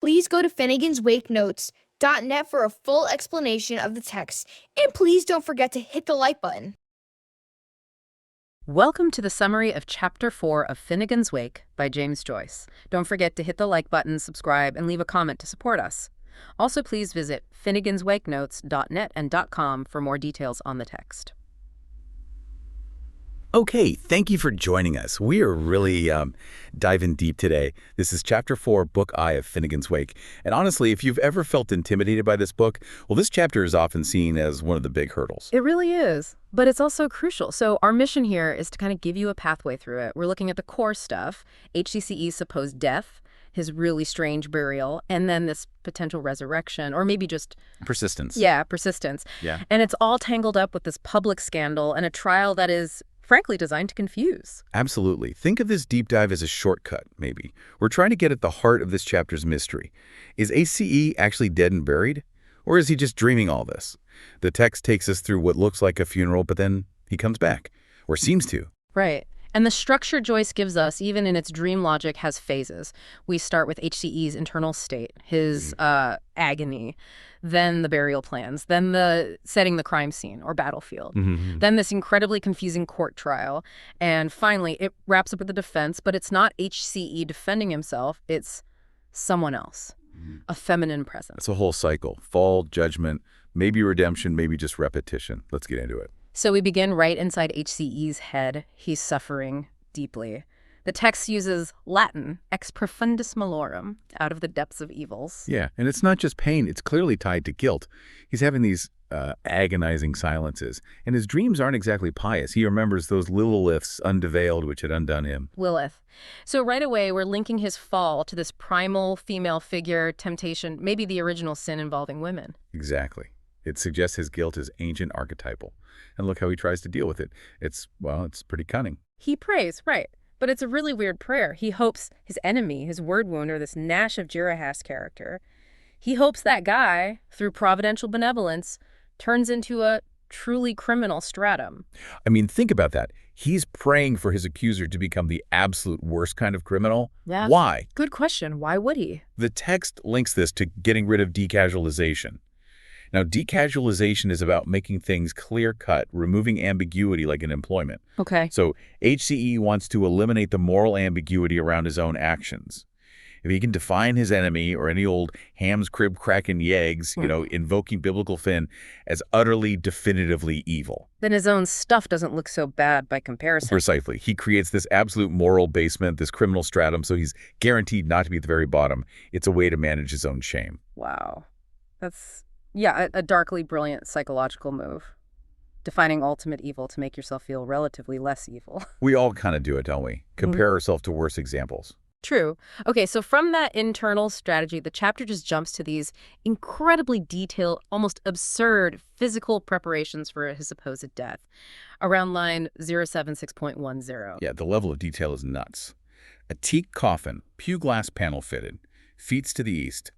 Please go to Finnegans Wake Notes.net for a full explanation of the text, and please don't forget to hit the like button. Welcome to the summary of Chapter 4 of Finnegans Wake by James Joyce. Don't forget to hit the like button, subscribe, and leave a comment to support us. Also, please visit finneganswakenotes.net and .com for more details on the text. Okay, thank you for joining us. We are really diving deep today. This is Chapter 4, Book I of Finnegans Wake. And honestly, if you've ever felt intimidated by this book, well, this chapter is often seen as one of the big hurdles. It really is, but it's also crucial. So our mission here is to kind of give you a pathway through it. We're looking at the core stuff, HCCE's supposed death, his really strange burial, and then this potential resurrection, or maybe just Persistence. Yeah, persistence. Yeah. And it's all tangled up with this public scandal and a trial that is frankly designed to confuse. Absolutely. Think of this deep dive as a shortcut, maybe. We're trying to get at the heart of this chapter's mystery. Is HCE actually dead and buried? Or is he just dreaming all this? The text takes us through what looks like a funeral, but then he comes back. Or seems to. Right. And the structure Joyce gives us, even in its dream logic, has phases. We start with HCE's internal state, his agony, then the burial plans, then the setting the crime scene or battlefield, then this incredibly confusing court trial, and finally it wraps up with the defense, but it's not HCE defending himself, it's someone else, a feminine presence. It's a whole cycle. Fall, judgment, maybe redemption, maybe just repetition. Let's get into it. So we begin right inside HCE's head. He's suffering deeply. The text uses Latin, ex profundis malorum, out of the depths of evils. Yeah, and it's not just pain. It's clearly tied to guilt. He's having these agonizing silences, and his dreams aren't exactly pious. He remembers those Liliths unveiled which had undone him. Lilith. So right away, we're linking his fall to this primal female figure, temptation, maybe the original sin involving women. Exactly. It suggests his guilt is ancient archetypal. And look how he tries to deal with it. It's pretty cunning. He prays, right. But it's a really weird prayer. He hopes his enemy, his word wound, or this Nash of Jirahas character, he hopes that guy, through providential benevolence, turns into a truly criminal stratum. I mean, think about that. He's praying for his accuser to become the absolute worst kind of criminal. Yeah. Why? Good question. Why would he? The text links this to getting rid of decasualization. Now, decasualization is about making things clear-cut, removing ambiguity like in employment. Okay. So HCE wants to eliminate the moral ambiguity around his own actions. If he can define his enemy or any old hams, crib, crackin' yeggs, invoking biblical Finn as utterly, definitively evil. Then his own stuff doesn't look so bad by comparison. Precisely. He creates this absolute moral basement, this criminal stratum, so he's guaranteed not to be at the very bottom. It's a way to manage his own shame. Wow. That's... yeah, a darkly brilliant psychological move. Defining ultimate evil to make yourself feel relatively less evil. We all kind of do it, don't we? Compare ourselves to worse examples. True. Okay, so from that internal strategy, the chapter just jumps to these incredibly detailed, almost absurd physical preparations for his supposed death, around line 076.10. Yeah, the level of detail is nuts. A teak coffin, pew glass panel fitted, feet to the east,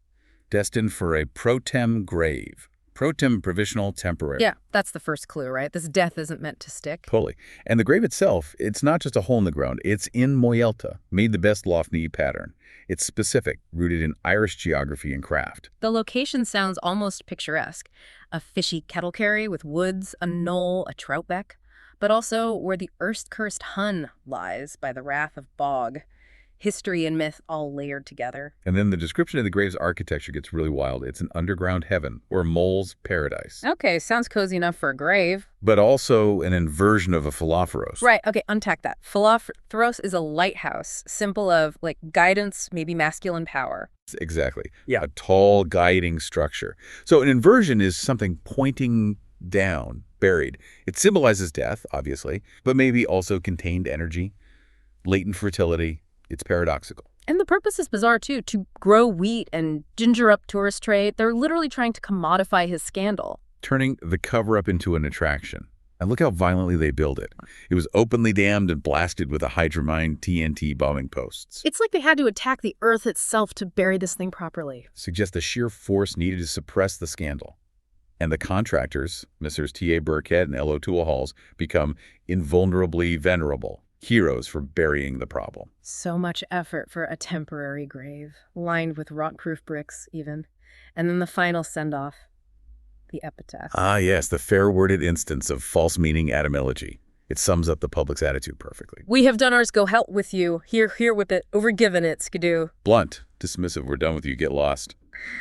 destined for a pro-tem grave. Pro-tem, provisional, temporary. Yeah, that's the first clue, right? This death isn't meant to stick. Totally. And the grave itself, it's not just a hole in the ground. It's in Moyelta, made the best loft-knee pattern. It's specific, rooted in Irish geography and craft. The location sounds almost picturesque. A fishy kettle carry with woods, a knoll, a troutbeck, but also where the erst-cursed Hun lies by the wrath of bog. History and myth all layered together. And then the description of the grave's architecture gets really wild. It's an underground heaven, or mole's paradise. Okay, sounds cozy enough for a grave. But also an inversion of a philophoros. Right, okay, untack that. Philophoros is a lighthouse, symbol of, guidance, maybe masculine power. Exactly. Yeah. A tall, guiding structure. So an inversion is something pointing down, buried. It symbolizes death, obviously, but maybe also contained energy, latent fertility. It's paradoxical. And the purpose is bizarre, too, to grow wheat and ginger up tourist trade. They're literally trying to commodify his scandal. Turning the cover-up into an attraction. And look how violently they build it. It was openly dammed and blasted with a hydramine TNT bombing posts. It's like they had to attack the earth itself to bury this thing properly. Suggests the sheer force needed to suppress the scandal. And the contractors, Messrs. T.A. Burkhead and L.O. Toolhalls, become invulnerably venerable. Heroes for burying the problem. So much effort for a temporary grave, lined with rock-proof bricks, even. And then the final send-off, the epitaph. Ah, yes, the fair-worded instance of false meaning etymology. It sums up the public's attitude perfectly. We have done ours, go help with you. Here, whip it, overgiven it, skidoo. Blunt, dismissive, we're done with you, get lost.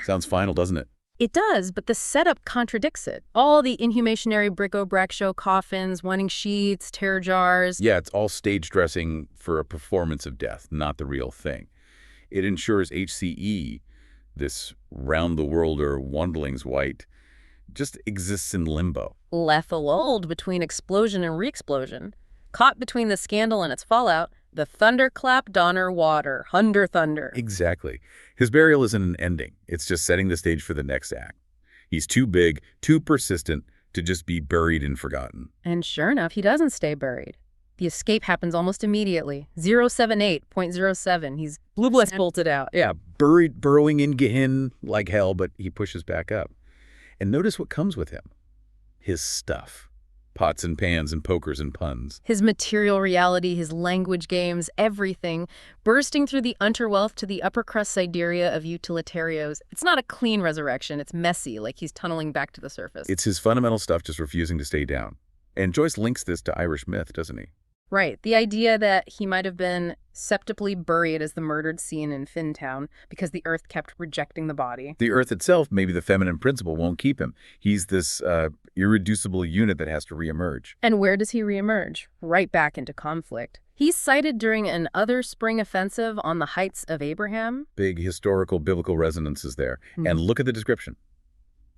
Sounds final, doesn't it? It does, but the setup contradicts it. All the inhumationary bric-a-brac show coffins, wanting sheets, tear jars. Yeah, it's all stage dressing for a performance of death, not the real thing. It ensures HCE, this round-the-worlder Wandling's White, just exists in limbo. Left lulled between explosion and re-explosion. Caught between the scandal and its fallout, the thunderclap donner water, hunder thunder. Exactly. His burial isn't an ending. It's just setting the stage for the next act. He's too big, too persistent to just be buried and forgotten. And sure enough, he doesn't stay buried. The escape happens almost immediately. 078.07. He's bolted out. Yeah, burrowing in Gehenna like hell, but he pushes back up. And notice what comes with him. His stuff. Pots and pans and pokers and puns. His material reality, his language games, everything, bursting through the underwealth to the upper crust sidereal of utilitarios. It's not a clean resurrection. It's messy, like he's tunneling back to the surface. It's his fundamental stuff just refusing to stay down. And Joyce links this to Irish myth, doesn't he? Right. The idea that he might have been septiply buried as the murdered scene in Finntown because the earth kept rejecting the body. The earth itself, maybe the feminine principle, won't keep him. He's this irreducible unit that has to reemerge. And where does he reemerge? Right back into conflict. He's cited during an other spring offensive on the heights of Abraham. Big historical biblical resonances there. And look at the description.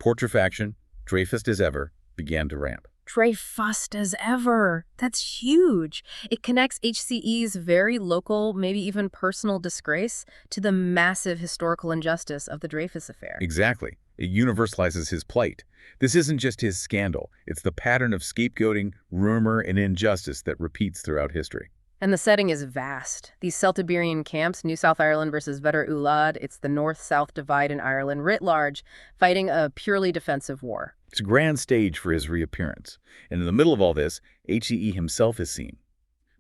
Putrefaction, dreyfused as ever, began to ramp. Dreyfused as ever. That's huge. It connects HCE's very local, maybe even personal disgrace to the massive historical injustice of the Dreyfus affair. Exactly. It universalizes his plight. This isn't just his scandal. It's the pattern of scapegoating, rumor, and injustice that repeats throughout history. And the setting is vast. These Celtiberian camps, New South Ireland versus Vedar Ulad, it's the north-south divide in Ireland writ large, fighting a purely defensive war. It's a grand stage for his reappearance. And in the middle of all this, HCE himself is seen.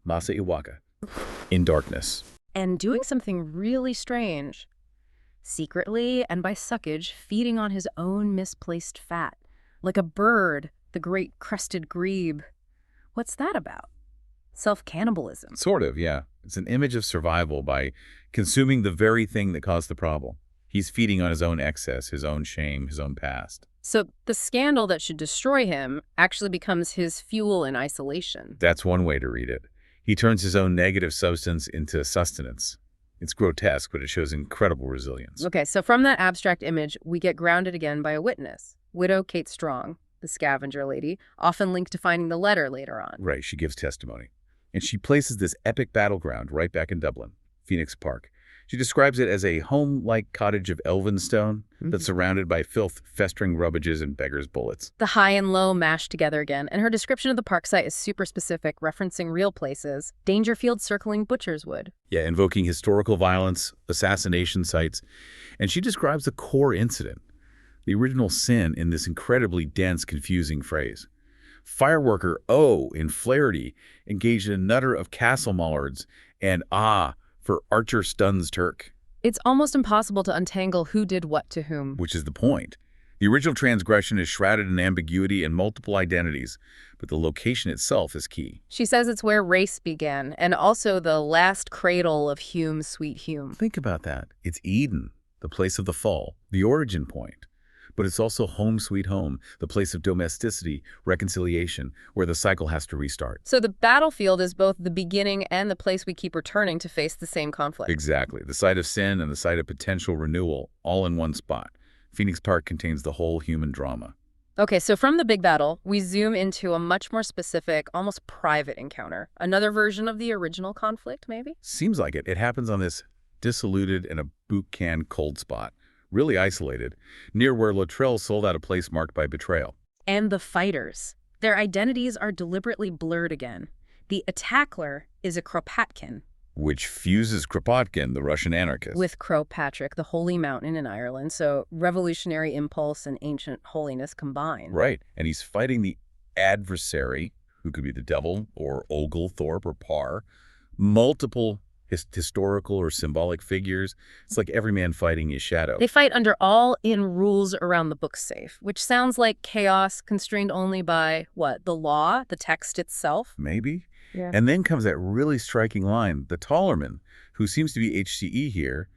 Masa Iwaka. In darkness. And doing something really strange. Secretly and by suckage, feeding on his own misplaced fat. Like a bird, the great crested grebe. What's that about? Self-cannibalism. Sort of, yeah. It's an image of survival by consuming the very thing that caused the problem. He's feeding on his own excess, his own shame, his own past. So the scandal that should destroy him actually becomes his fuel in isolation. That's one way to read it. He turns his own negative substance into sustenance. It's grotesque, but it shows incredible resilience. Okay, so from that abstract image, we get grounded again by a witness. Widow Kate Strong, the scavenger lady, often linked to finding the letter later on. Right, she gives testimony. And she places this epic battleground right back in Dublin, Phoenix Park. She describes it as a home-like cottage of elven stone that's surrounded by filth, festering rubbages, and beggars' bullets. The high and low mashed together again, and her description of the park site is super specific, referencing real places. Dangerfield circling Butcher's Wood. Yeah, invoking historical violence, assassination sites. And she describes the core incident, the original sin, in this incredibly dense, confusing phrase. Fireworker O in Flaherty engaged in a nutter of castle mallards and for Archer stuns Turk. It's almost impossible to untangle who did what to whom. Which is the point. The original transgression is shrouded in ambiguity and multiple identities, but the location itself is key. She says it's where race began, and also the last cradle of Hume, sweet Hume. Think about that. It's Eden, the place of the fall, the origin point. But it's also home sweet home, the place of domesticity, reconciliation, where the cycle has to restart. So the battlefield is both the beginning and the place we keep returning to face the same conflict. Exactly. The site of sin and the site of potential renewal, all in one spot. Phoenix Park contains the whole human drama. Okay, so from the big battle, we zoom into a much more specific, almost private encounter. Another version of the original conflict, maybe? Seems like it. It happens on this disilluted and a boot can cold spot. Really isolated, near where Luttrell sold out a place marked by betrayal. And the fighters. Their identities are deliberately blurred again. The attacker is a Kropotkin. Which fuses Kropotkin, the Russian anarchist. With Croagh the holy mountain in Ireland, so revolutionary impulse and ancient holiness combine. Right, and he's fighting the adversary, who could be the devil, or Oglethorpe, or Parr. Multiple historical or symbolic figures. It's like every man fighting his shadow. They fight under all-in rules around the book's safe, which sounds like chaos constrained only by, what, the law, the text itself? Maybe. Yeah. And then comes that really striking line. The Tallerman, who seems to be HCE here,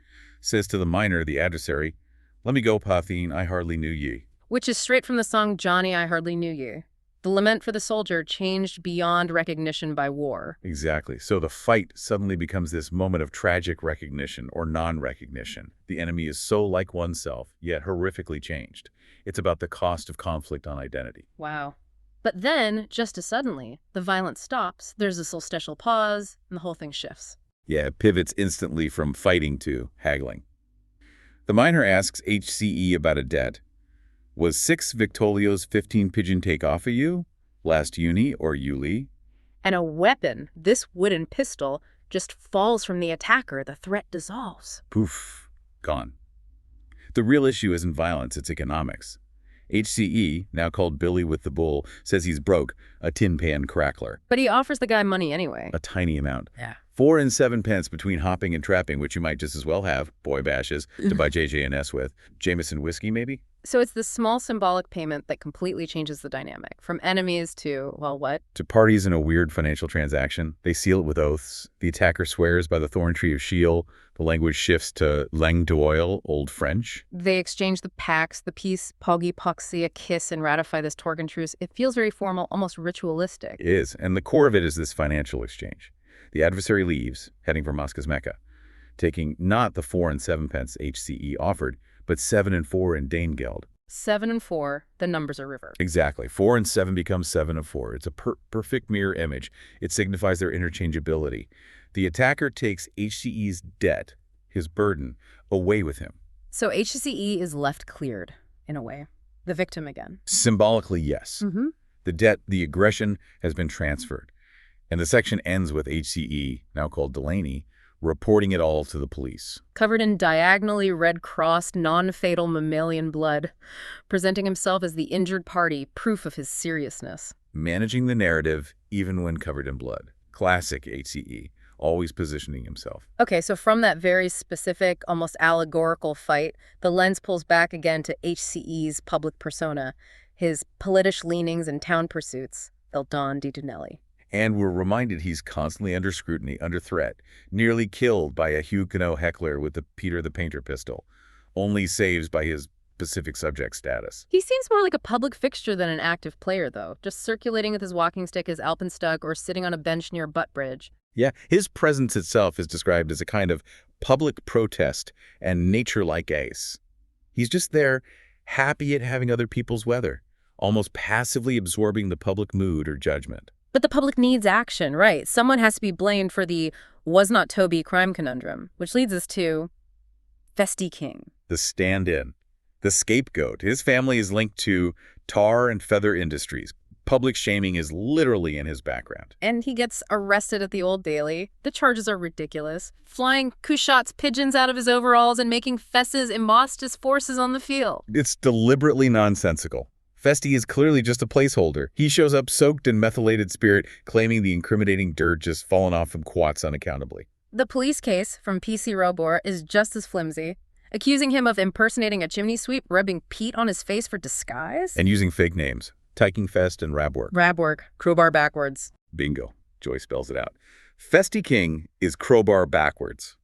says to the minor, the adversary, "Let me go, Pathine, I hardly knew ye." Which is straight from the song Johnny, I Hardly Knew You. The lament for the soldier changed beyond recognition by war. Exactly. So the fight suddenly becomes this moment of tragic recognition or non-recognition. The enemy is so like oneself, yet horrifically changed. It's about the cost of conflict on identity. Wow. But then, just as suddenly, the violence stops, there's a solstitial pause, and the whole thing shifts. Yeah, it pivots instantly from fighting to haggling. The minor asks HCE about a debt. Was 6 Victolios 15 pigeon take off of you? Last uni or Yuli? And a weapon, this wooden pistol, just falls from the attacker. The threat dissolves. Poof, gone. The real issue isn't violence, it's economics. HCE, now called Billy with the Bull, says he's broke, a tin pan crackler. But he offers the guy money anyway. A tiny amount. Yeah. 4 and 7 pence between hopping and trapping, which you might just as well have, boy bashes, to buy JJ&S with. Jameson whiskey, maybe? So it's this small symbolic payment that completely changes the dynamic. From enemies to, well, what? To parties in a weird financial transaction. They seal it with oaths. The attacker swears by the thorn tree of Shiel. The language shifts to langue d'oil, Old French. They exchange the pacts, the peace, poggy poxy, a kiss, and ratify this Torgan truce. It feels very formal, almost ritualistic. It is, and the core of it is this financial exchange. The adversary leaves, heading for Moscow's Mecca, taking not the 4 and 7 pence HCE offered, but 7 and 4 in Danegeld. 7 and 4, the numbers are reversed. Exactly. 4 and 7 becomes 7 and 4. It's a perfect mirror image. It signifies their interchangeability. The attacker takes HCE's debt, his burden, away with him. So HCE is left cleared, in a way. The victim again. Symbolically, yes. Mm-hmm. The debt, the aggression, has been transferred. And the section ends with HCE, now called Delaney, reporting it all to the police. Covered in diagonally red-crossed, non-fatal mammalian blood, presenting himself as the injured party, proof of his seriousness. Managing the narrative, even when covered in blood. Classic HCE, always positioning himself. Okay, so from that very specific, almost allegorical fight, the lens pulls back again to HCE's public persona, his politisch leanings and town pursuits, Il Don di Dunelli. And we're reminded he's constantly under scrutiny, under threat, nearly killed by a Huguenot heckler with the Peter the Painter pistol, only saves by his specific subject status. He seems more like a public fixture than an active player, though, just circulating with his walking stick, his alpenstock, or sitting on a bench near Butt Bridge. Yeah, his presence itself is described as a kind of public protest and nature-like ace. He's just there, happy at having other people's weather, almost passively absorbing the public mood or judgment. But the public needs action, right? Someone has to be blamed for the was not Toby crime conundrum, which leads us to Festy King. The stand-in, the scapegoat. His family is linked to tar and feather industries. Public shaming is literally in his background. And he gets arrested at the Old Daily. The charges are ridiculous. Flying Kushat's pigeons out of his overalls and making fesses embossed his forces on the field. It's deliberately nonsensical. Festy is clearly just a placeholder. He shows up soaked in methylated spirit, claiming the incriminating dirt just fallen off from quats unaccountably. The police case from PC Robor is just as flimsy, accusing him of impersonating a chimney sweep, rubbing peat on his face for disguise. And using fake names. Tykingfest and Rabwork. Rabwork, crowbar backwards. Bingo. Joyce spells it out. Festy King is crowbar backwards.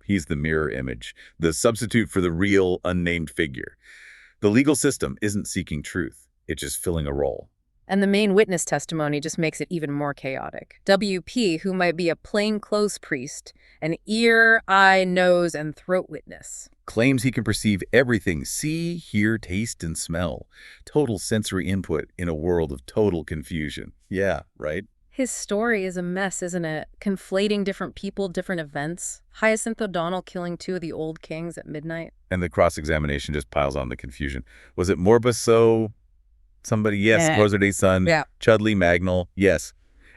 He's the mirror image, the substitute for the real, unnamed figure. The legal system isn't seeking truth. It's just filling a role. And the main witness testimony just makes it even more chaotic. WP, who might be a plainclothes priest, an ear, eye, nose, and throat witness. Claims he can perceive everything, see, hear, taste, and smell. Total sensory input in a world of total confusion. Yeah, right? His story is a mess, isn't it? Conflating different people, different events. Hyacinth O'Donnell killing 2 of the old kings at midnight. And the cross-examination just piles on the confusion. Was it Morbaso? Somebody, yes. Rosade's son. Yeah. Chudley, Magnol, yes.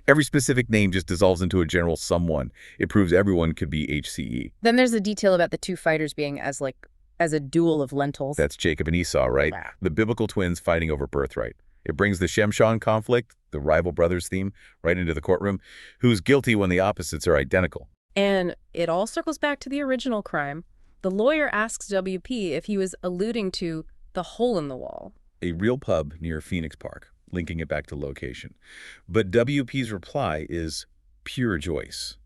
Every specific name just dissolves into a general someone. It proves everyone could be HCE. Then there's a detail about the 2 fighters being as a duel of lentils. That's Jacob and Esau, right? Wow. The biblical twins fighting over birthright. It brings the Shemshan conflict, the rival brothers theme, right into the courtroom. Who's guilty when the opposites are identical? And it all circles back to the original crime. The lawyer asks WP if he was alluding to the hole in the wall. A real pub near Phoenix Park, linking it back to location. But WP's reply is pure Joyce.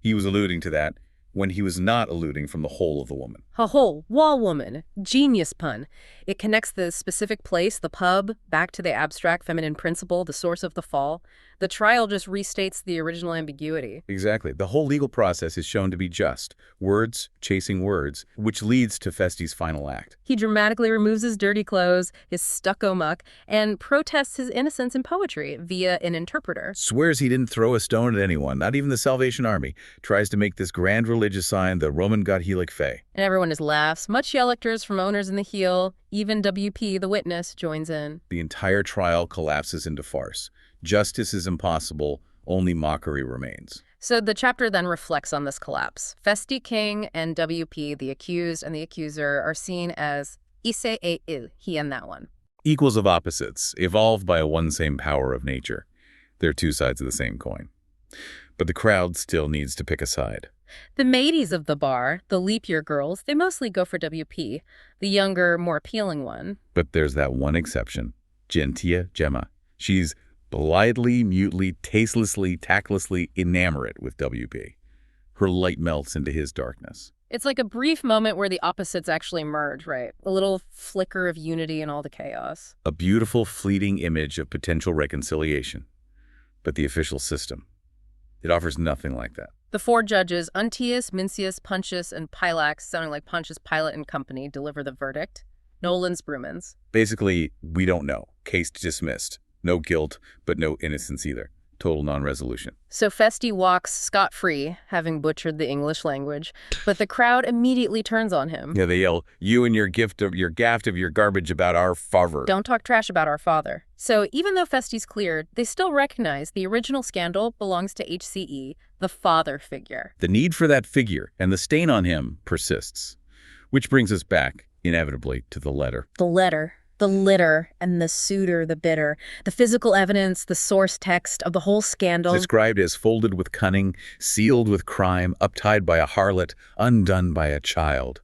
He was alluding to that when he was not alluding from the hole of the woman. A hole, wall woman, genius pun. It connects the specific place, the pub, back to the abstract feminine principle, the source of the fall. The trial just restates the original ambiguity. Exactly. The whole legal process is shown to be just. Words chasing words, which leads to Festy's final act. He dramatically removes his dirty clothes, his stucco muck, and protests his innocence in poetry via an interpreter. Swears he didn't throw a stone at anyone, not even the Salvation Army. Tries to make this grand religious sign, the Roman God Helic Fe. And everyone just laughs. Much yellictors from owners in the heel. Even WP, the witness, joins in. The entire trial collapses into farce. Justice is impossible. Only mockery remains. So the chapter then reflects on this collapse. Festy King and WP, the accused and the accuser, are seen as ise e il, he and that one. Equals of opposites, evolved by a one same power of nature. They're two sides of the same coin. But the crowd still needs to pick a side. The mateys of the bar, the leap year girls, they mostly go for WP, the younger, more appealing one. But there's that one exception, Gentia Gemma. She's blithely, mutely, tastelessly, tactlessly enamored with WP. Her light melts into his darkness. It's like a brief moment where the opposites actually merge, right? A little flicker of unity in all the chaos. A beautiful, fleeting image of potential reconciliation. But the official system, it offers nothing like that. The four judges, Untius, Mincius, Pontius, and Pilax, sounding like Pontius Pilate and company, deliver the verdict. Nolens Brumans. Basically, we don't know. Case dismissed. No guilt, but no innocence either. Total non-resolution. So Festy walks scot-free, having butchered the English language, but the crowd immediately turns on him. Yeah, they yell, "You and your gaft of your garbage about our father." Don't talk trash about our father. So even though Festy's cleared, they still recognize the original scandal belongs to HCE, the father figure. The need for that figure and the stain on him persists. Which brings us back, inevitably, to the letter. The letter. The litter and the suitor, the bitter, the physical evidence, the source text of the whole scandal. Described as folded with cunning, sealed with crime, uptied by a harlot, undone by a child.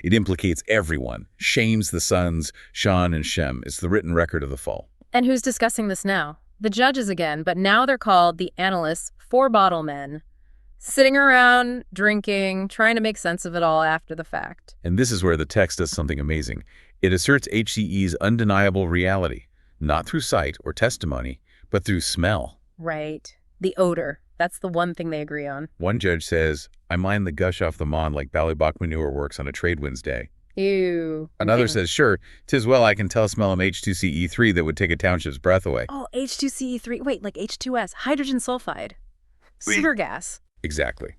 It implicates everyone, shames the sons, Sean and Shem. It's the written record of the fall. And who's discussing this now? The judges again, but now they're called the analysts, four bottle men. Sitting around, drinking, trying to make sense of it all after the fact. And this is where the text does something amazing. It asserts HCE's undeniable reality, not through sight or testimony, but through smell. Right. The odor. That's the one thing they agree on. One judge says, "I mind the gush off the maund like Ballybach manure works on a trade wind's day." Ew. Another Okay. says, "Sure, 'tis well I can tell smell H2CE3 that would take a township's breath away." Oh, H2CE3. Wait, like H2S. Hydrogen sulfide. Sewer gas. Exactly.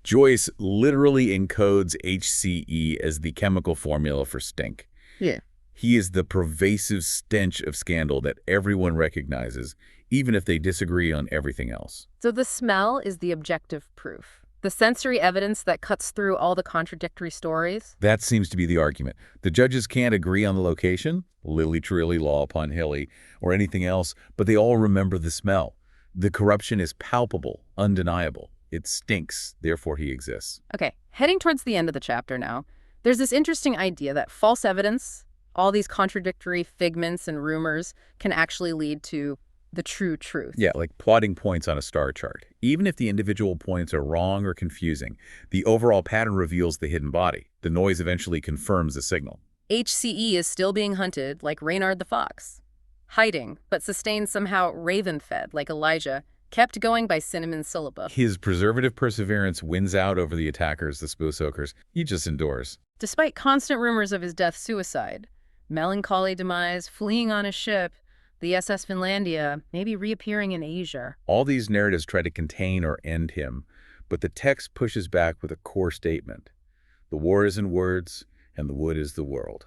Joyce literally encodes HCE as the chemical formula for stink. Yeah. He is the pervasive stench of scandal that everyone recognizes, even if they disagree on everything else. So the smell is the objective proof. The sensory evidence that cuts through all the contradictory stories. That seems to be the argument. The judges can't agree on the location, Lily Trilly, Law upon Hilly, or anything else, but they all remember the smell. The corruption is palpable, undeniable. It stinks, therefore he exists. Okay, heading towards the end of the chapter now, there's this interesting idea that false evidence, all these contradictory figments and rumors, can actually lead to the true truth. Yeah, like plotting points on a star chart. Even if the individual points are wrong or confusing, the overall pattern reveals the hidden body. The noise eventually confirms the signal. HCE is still being hunted like Reynard the Fox. Hiding, but sustained somehow raven-fed like Elijah, kept going by cinnamon syllaba. His preservative perseverance wins out over the attackers, the spoosokers. He just endures. Despite constant rumors of his death-suicide, melancholy demise, fleeing on a ship, the SS Finlandia, maybe reappearing in Asia. All these narratives try to contain or end him, but the text pushes back with a core statement. The war is in words, and the wood is the world.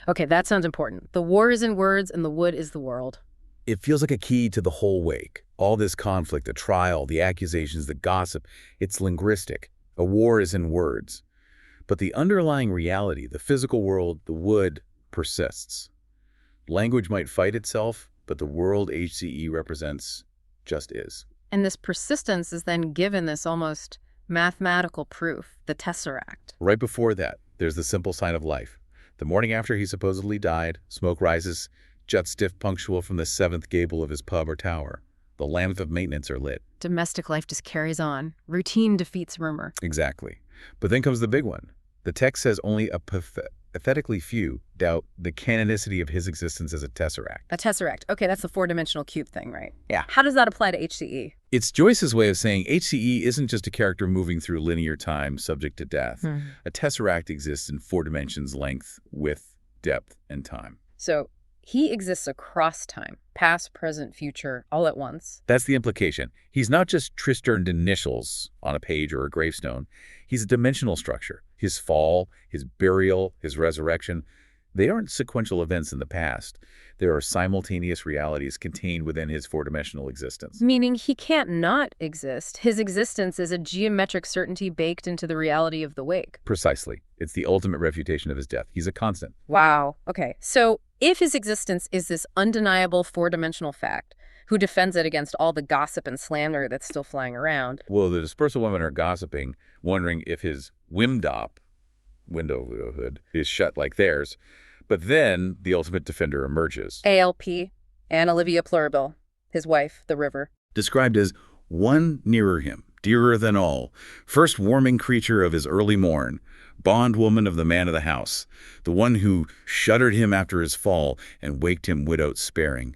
Okay, that sounds important. The war is in words, and the wood is the world. It feels like a key to the whole wake. All this conflict, the trial, the accusations, the gossip, it's linguistic. A war is in words. But the underlying reality, the physical world, the wood, persists. Language might fight itself, but the world HCE represents just is. And this persistence is then given this almost mathematical proof, the tesseract. Right before that, there's the simple sign of life. The morning after he supposedly died, smoke rises, juts stiff punctual from the seventh gable of his pub or tower. The lamps of maintenance are lit. Domestic life just carries on. Routine defeats rumor. Exactly. But then comes the big one. The text says only a pathetically few doubt the canonicity of his existence as a tesseract. A tesseract. Okay, that's the four-dimensional cube thing, right? Yeah. How does that apply to HCE? It's Joyce's way of saying HCE isn't just a character moving through linear time subject to death. A tesseract exists in 4 dimensions: length, width, depth, and time. So he exists across time, past, present, future, all at once. That's the implication. He's not just Tristerned initials on a page or a gravestone. He's a dimensional structure. His fall, his burial, his resurrection, they aren't sequential events in the past. There are simultaneous realities contained within his 4-dimensional existence. Meaning he can't not exist. His existence is a geometric certainty baked into the reality of the wake. Precisely. It's the ultimate refutation of his death. He's a constant. Wow. Okay. So if his existence is this undeniable 4-dimensional fact, who defends it against all the gossip and slander that's still flying around? Well, the dispersal women are gossiping, wondering if his windowhood is shut like theirs. But then the ultimate defender emerges. ALP, Anne Olivia Pluribil, his wife, the river. Described as one nearer him, dearer than all, first warming creature of his early morn, bondwoman of the man of the house, the one who shuddered him after his fall and waked him without sparing.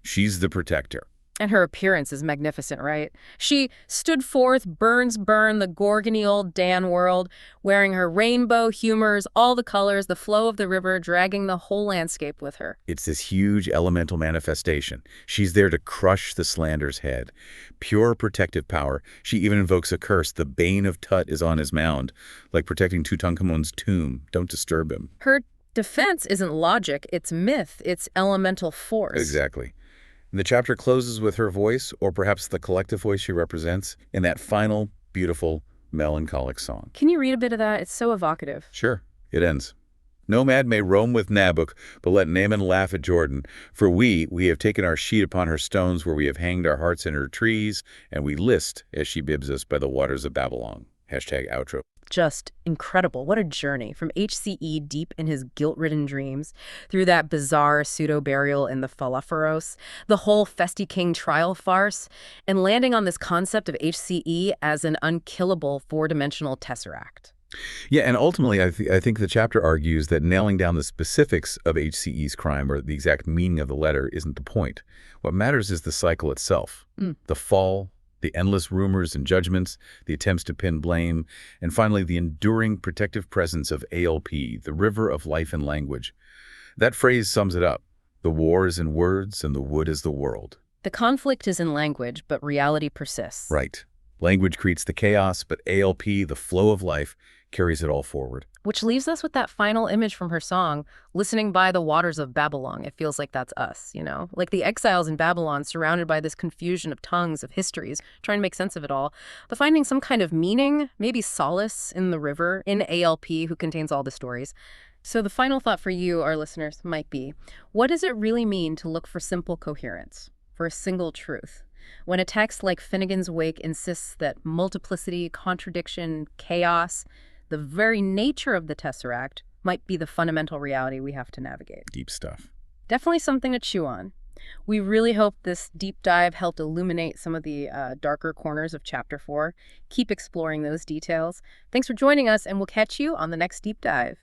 She's the protector. And her appearance is magnificent, right? She stood forth, burn the Gorgony old Dan world, wearing her rainbow humors, all the colors, the flow of the river, dragging the whole landscape with her. It's this huge elemental manifestation. She's there to crush the slander's head. Pure protective power. She even invokes a curse. The bane of Tut is on his mound, like protecting Tutankhamun's tomb. Don't disturb him. Her defense isn't logic, it's myth, it's elemental force. Exactly. The chapter closes with her voice, or perhaps the collective voice she represents, in that final, beautiful, melancholic song. Can you read a bit of that? It's so evocative. Sure. It ends. Nomad may roam with Nabuk, but let Naaman laugh at Jordan. For we have taken our sheet upon her stones, where we have hanged our hearts in her trees, and we list as she bibs us by the waters of Babylon. #outro. Just incredible. What a journey from HCE deep in his guilt-ridden dreams, through that bizarre pseudo-burial in the Falafaros, the whole Festy King trial farce, and landing on this concept of HCE as an unkillable 4-dimensional tesseract. Yeah, and ultimately, I think the chapter argues that nailing down the specifics of HCE's crime or the exact meaning of the letter isn't the point. What matters is the cycle itself, the fall, the endless rumors and judgments, the attempts to pin blame, and finally the enduring protective presence of ALP, the river of life and language. That phrase sums it up. The war is in words and the wood is the world. The conflict is in language, but reality persists. Right. Language creates the chaos, but ALP, the flow of life, carries it all forward. Which leaves us with that final image from her song, listening by the waters of Babylon. It feels like that's us, you know? Like the exiles in Babylon, surrounded by this confusion of tongues, of histories, trying to make sense of it all, but finding some kind of meaning, maybe solace in the river, in ALP, who contains all the stories. So the final thought for you, our listeners, might be, what does it really mean to look for simple coherence, for a single truth? When a text like Finnegans Wake insists that multiplicity, contradiction, chaos, the very nature of the tesseract might be the fundamental reality we have to navigate. Deep stuff. Definitely something to chew on. We really hope this deep dive helped illuminate some of the darker corners of Chapter 4. Keep exploring those details. Thanks for joining us, and we'll catch you on the next deep dive.